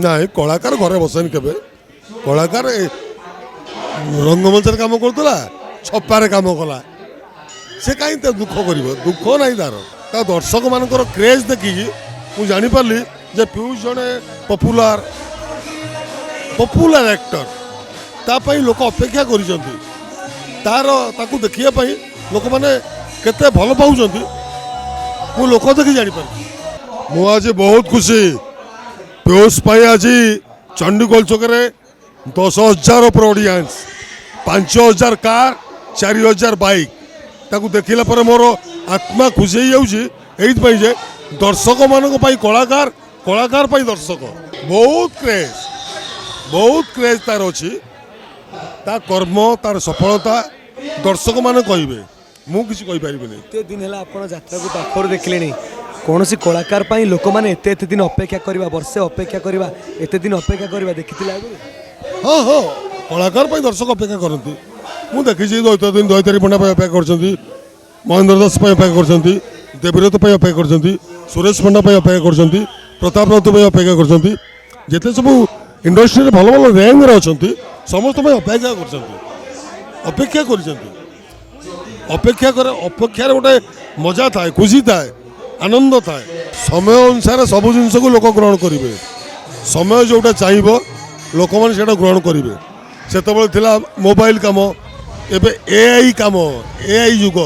ନାଇଁ କଳାକାର ଘରେ ବସେନି କେବେ। କଳାକାର ରଙ୍ଗମଞ୍ଚରେ କାମ କରୁଥିଲା, ଛପାରେ କାମ କଲା, ସେ କାହିଁ ତା ଦୁଃଖ କରିବ? ଦୁଃଖ ନାହିଁ ତାର। ତା ଦର୍ଶକମାନଙ୍କର କ୍ରେଜ୍ ଦେଖିକି ମୁଁ ଜାଣିପାରିଲି ଯେ ପିୟୁଷ ଜଣେ ପପୁଲାର ଆକ୍ଟର। ତା ପାଇଁ ଲୋକ ଅପେକ୍ଷା କରିଛନ୍ତି। ତାକୁ ଦେଖିବା ପାଇଁ ଲୋକମାନେ କେତେ ଭଲ ପାଉଛନ୍ତି ମୁଁ ଲୋକ ଦେଖି ଜାଣିପାରୁଛି। ମୁଁ ଆଜି ବହୁତ ଖୁସି। ପିୟୁଷ ପାଇଁ ଆଜି ଚଣ୍ଡିଖୋଲ ଛକରେ 10,000 ଉପରେ ଅଡ଼ିଏନ୍ସ, 5,000 କାର୍, 4,000 ବାଇକ୍। ତାକୁ ଦେଖିଲା ପରେ ମୋର ଆତ୍ମା ଖୁସି ହେଇଯାଉଛି। ଏଇଥିପାଇଁ ଯେ ଦର୍ଶକମାନଙ୍କ ପାଇଁ କଳାକାର, କଳାକାର ପାଇଁ ଦର୍ଶକ। ବହୁତ କ୍ରେଜ୍ ତାର ଅଛି। ତା କର୍ମ, ତାର ସଫଳତା ଦର୍ଶକମାନେ କହିବେ, ମୁଁ କିଛି କହିପାରିବିନି। ଏତେ ଦିନ ହେଲା ଆପଣ ଯାତ୍ରାକୁ ପାଖରୁ ଦେଖିଲେଣି, କୌଣସି କଳାକାର ପାଇଁ ଲୋକମାନେ ଏତେ ଦିନ ଅପେକ୍ଷା କରିବା, ବର୍ଷେ ଅପେକ୍ଷା କରିବା, ଏତେ ଦିନ ଅପେକ୍ଷା କରିବା ଦେଖିଥିଲେ ଆଗରୁ? ହଁ, କଳାକାର ପାଇଁ ଦର୍ଶକ ଅପେକ୍ଷା କରନ୍ତି। ମୁଁ ଦେଖିଛି ଦୈତାରୀ ପଣ୍ଡା ପାଇଁ ଅପେକ୍ଷା କରିଛନ୍ତି, ମହେନ୍ଦ୍ର ଦାସ ପାଇଁ ଅପେକ୍ଷା କରିଛନ୍ତି, ଦେବବ୍ରତ ପାଇଁ ଅପେକ୍ଷା କରିଛନ୍ତି, ସୁରେଶ ପଣ୍ଡା ପାଇଁ ଅପେକ୍ଷା କରିଛନ୍ତି, ପ୍ରତାପ ରାଉତ ପାଇଁ ଅପେକ୍ଷା କରିଛନ୍ତି। ଯେତେ ସବୁ ଇଣ୍ଡଷ୍ଟ୍ରିରେ ଭଲ ଭଲ ର୍ୟାଙ୍କରେ ଅଛନ୍ତି ସମସ୍ତ ପାଇଁ ଅପେକ୍ଷା କରିଛନ୍ତି। ଅପେକ୍ଷାରେ ଗୋଟେ ମଜା ଥାଏ, ଖୁସି ଥାଏ, ଆନନ୍ଦ ଥାଏ। ସମୟ ଅନୁସାରେ ସବୁ ଜିନିଷକୁ ଲୋକ ଗ୍ରହଣ କରିବେ। ସମୟ ଯେଉଁଟା ଚାହିଁବ ଲୋକମାନେ ସେଇଟା ଗ୍ରହଣ କରିବେ। ସେତେବେଳେ ଥିଲା ମୋବାଇଲ କାମ, ଏବେ ଏଆଇ କାମ, ଏଆଇ ଯୁଗ।